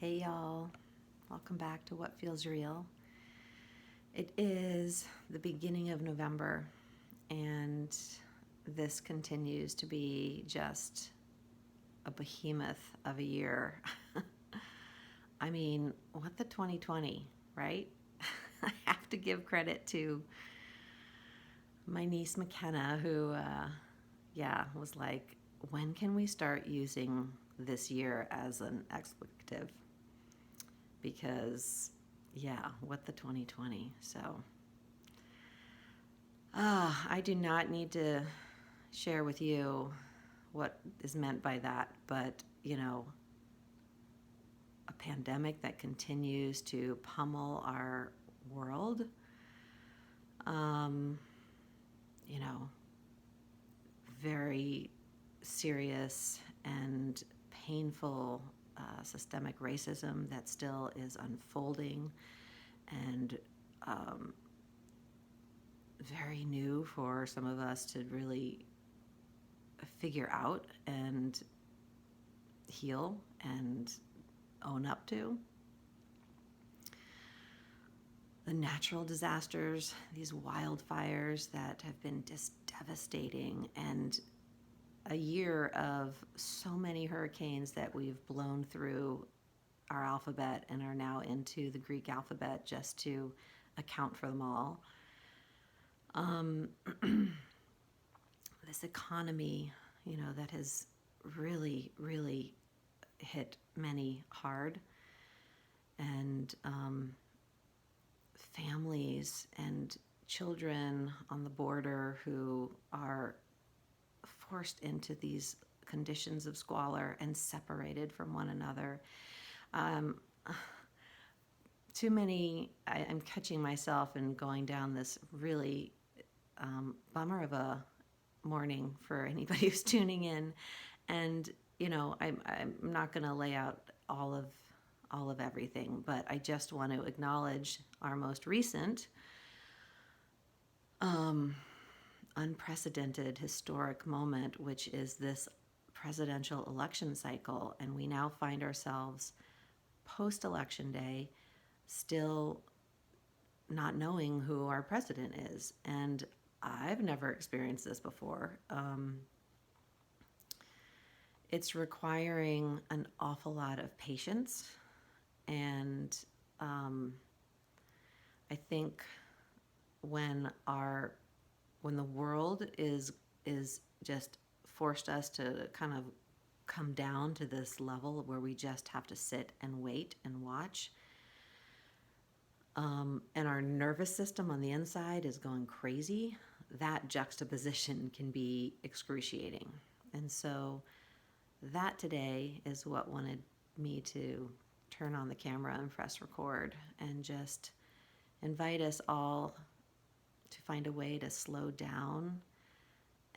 Hey y'all, welcome back to What Feels Real. It is the beginning of November, and this continues to be just a behemoth of a year. I mean, what the 2020, right? I have to give credit to my niece McKenna, who, was like, when can we start using this year as an expletive? Because what the 2020. So I do not need to share with you what is meant by that, but a pandemic that continues to pummel our world, um, you know very serious and painful systemic racism that still is unfolding and very new for some of us to really figure out and heal and own up to. The natural disasters, these wildfires that have been just devastating, and a year of so many hurricanes that we've blown through our alphabet and are now into the Greek alphabet just to account for them all. This economy, that has really, really hit many hard, and families and children on the border who are forced into these conditions of squalor and separated from one another. Too many, I'm catching myself and going down this really bummer of a morning for anybody who's tuning in. And, I'm not going to lay out all of everything, but I just want to acknowledge our most recent unprecedented historic moment, which is this presidential election cycle. And we now find ourselves post-election day still not knowing who our president is. And I've never experienced this before. It's requiring an awful lot of patience, and I think when the world is just forced us to kind of come down to this level where we just have to sit and wait and watch, and our nervous system on the inside is going crazy, that juxtaposition can be excruciating. And so that today is what wanted me to turn on the camera and press record and just invite us all to find a way to slow down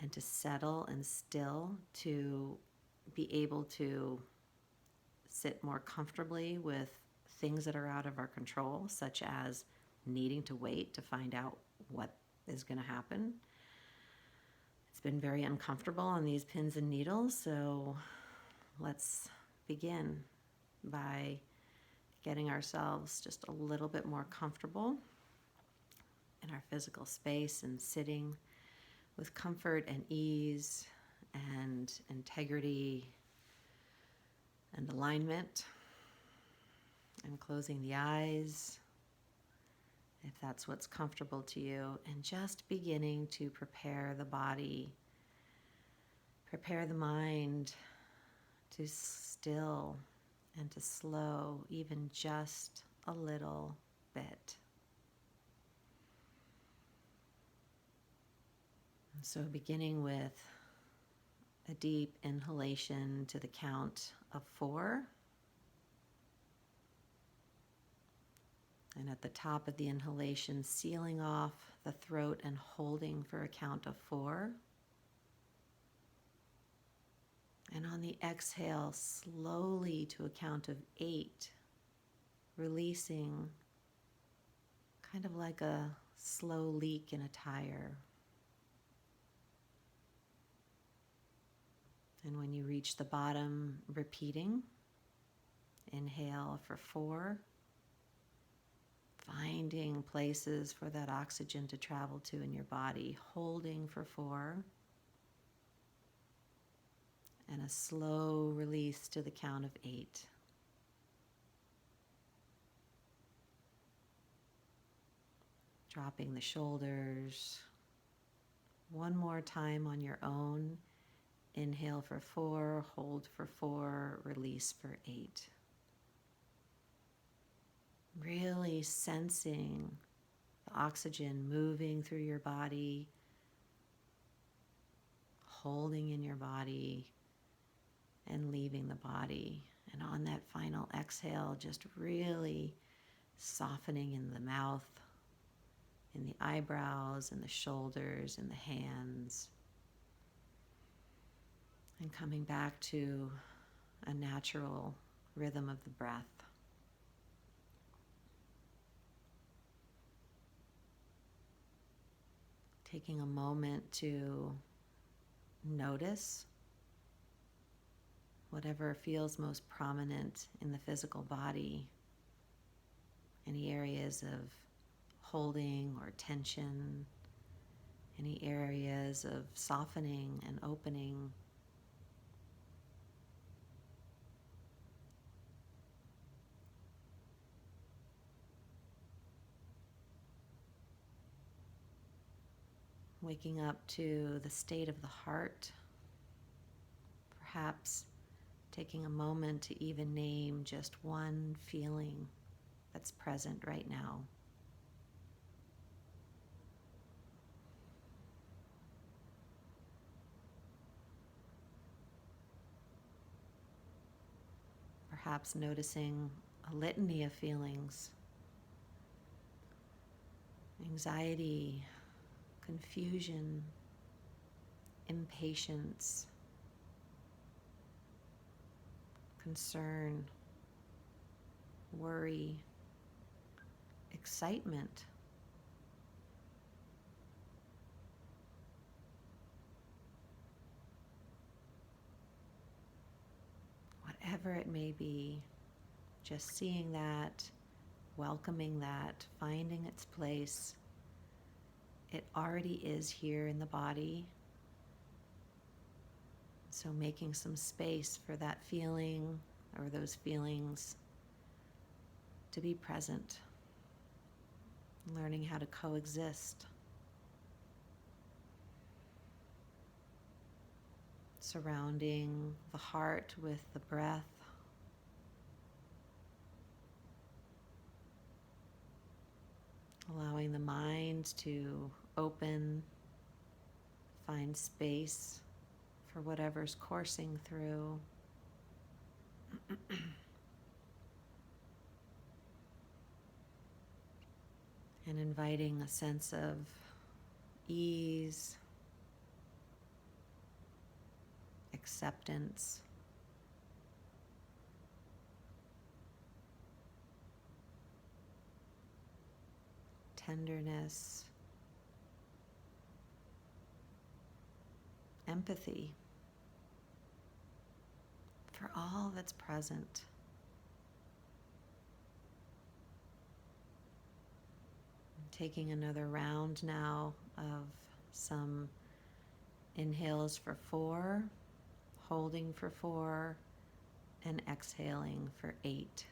and to settle and still, to be able to sit more comfortably with things that are out of our control, such as needing to wait to find out what is going to happen. It's been very uncomfortable on these pins and needles, so let's begin by getting ourselves just a little bit more comfortable in our physical space and sitting with comfort and ease and integrity and alignment, and closing the eyes if that's what's comfortable to you, and just beginning to prepare the body, prepare the mind to still and to slow even just a little bit. So beginning with a deep inhalation to the count of 4. And at the top of the inhalation, sealing off the throat and holding for a count of 4. And on the exhale, slowly to a count of 8, releasing, kind of like a slow leak in a tire. And when you reach the bottom, repeating. Inhale for 4. Finding places for that oxygen to travel to in your body. Holding for 4. And a slow release to the count of 8. Dropping the shoulders. One more time on your own. Inhale for 4, hold for 4, release for 8. Really sensing the oxygen moving through your body, holding in your body, and leaving the body. And on that final exhale, just really softening in the mouth, in the eyebrows, in the shoulders, in the hands. And coming back to a natural rhythm of the breath. Taking a moment to notice whatever feels most prominent in the physical body. Any areas of holding or tension, any areas of softening and opening. Waking up to the state of the heart, perhaps taking a moment to even name just one feeling that's present right now. Perhaps noticing a litany of feelings: anxiety, confusion, impatience, concern, worry, excitement, whatever it may be. Just seeing that, welcoming that, finding its place. It already is here in the body. So making some space for that feeling or those feelings to be present. Learning how to coexist. Surrounding the heart with the breath. Allowing the mind to open, find space for whatever's coursing through. And inviting a sense of ease, acceptance, tenderness, empathy for all that's present. Taking another round now of some inhales for 4, holding for 4, and exhaling for 8.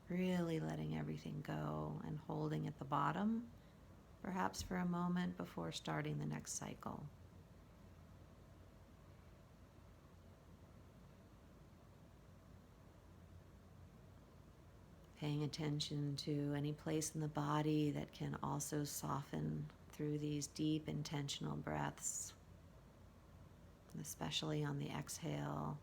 Really letting everything go and holding at the bottom, perhaps for a moment before starting the next cycle. Paying attention to any place in the body that can also soften through these deep, intentional breaths, especially on the exhale.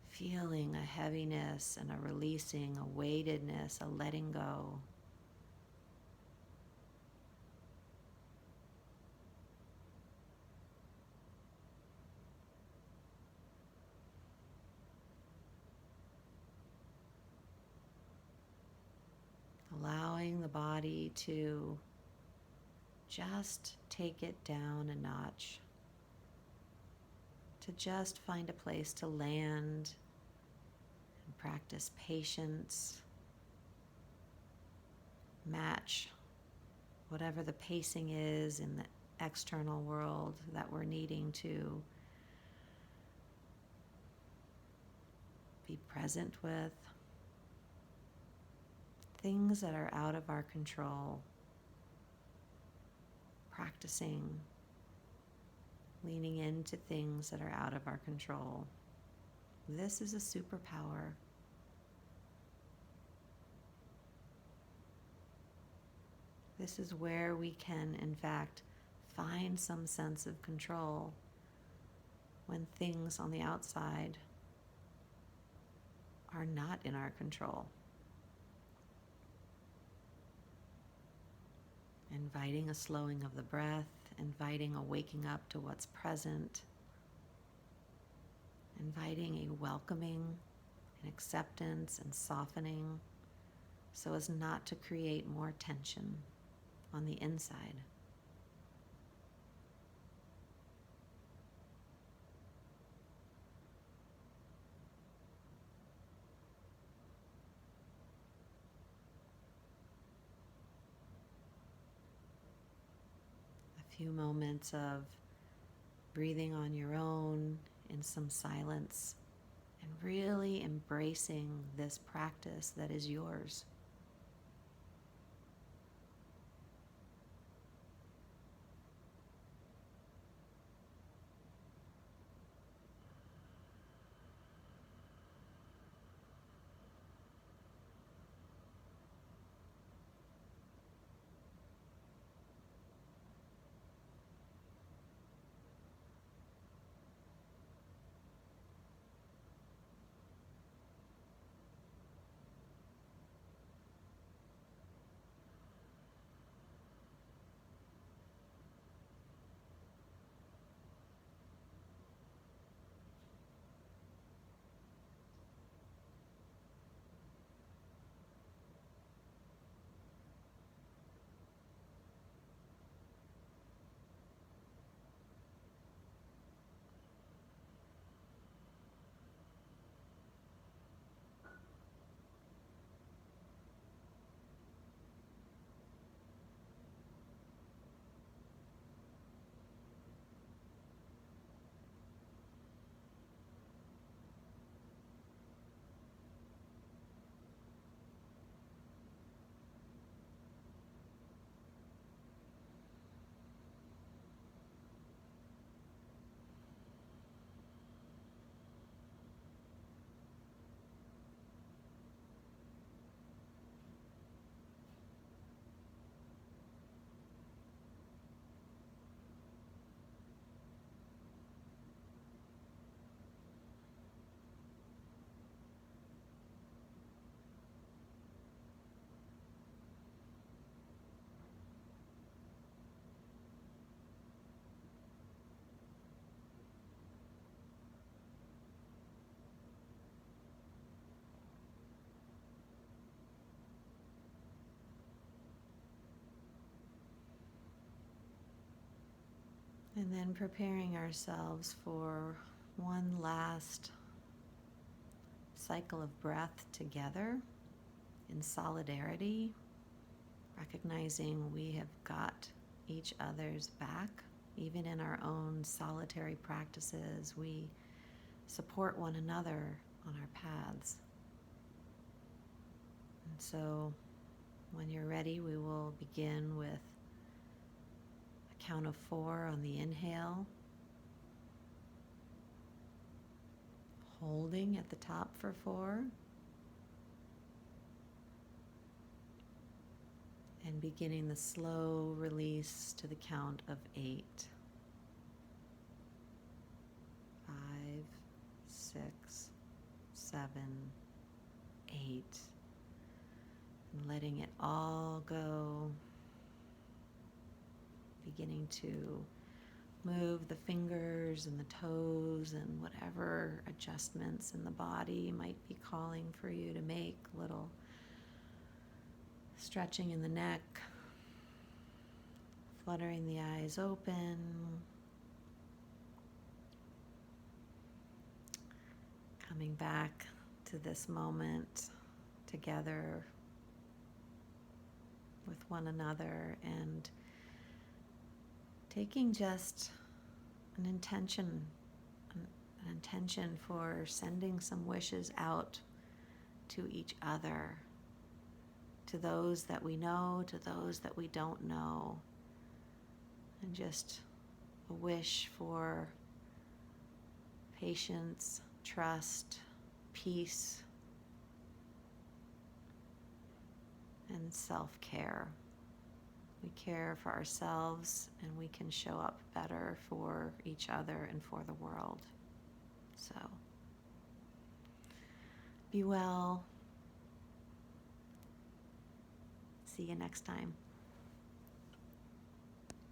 Feeling a heaviness and a releasing, a weightedness, a letting go. Allowing allowing the body to just take it down a notch, to just find a place to land and practice patience, match whatever the pacing is in the external world that we're needing to be present with. Things that are out of our control, practicing leaning into things that are out of our control. This is a superpower. This is where we can, in fact, find some sense of control when things on the outside are not in our control. Inviting a slowing of the breath, inviting a waking up to what's present, inviting a welcoming and acceptance and softening so as not to create more tension on the inside. A few moments of breathing on your own in some silence and really embracing this practice that is yours. And then preparing ourselves for one last cycle of breath together in solidarity, recognizing we have got each other's back. Even in our own solitary practices, we support one another on our paths. And so when you're ready, we will begin with a count of 4 on the inhale, holding at the top for 4, and beginning the slow release to the count of 8. 5, 6, 7, 8. And letting it all go. Beginning to move the fingers and the toes and whatever adjustments in the body might be calling for you to make, little Stretching in the neck, fluttering the eyes open, coming back to this moment together with one another, and taking just an intention for sending some wishes out to each other, to those that we know, to those that we don't know, and just a wish for patience, trust, peace, and self-care. We care for ourselves, and we can show up better for each other and for the world. So, be well. See you next time.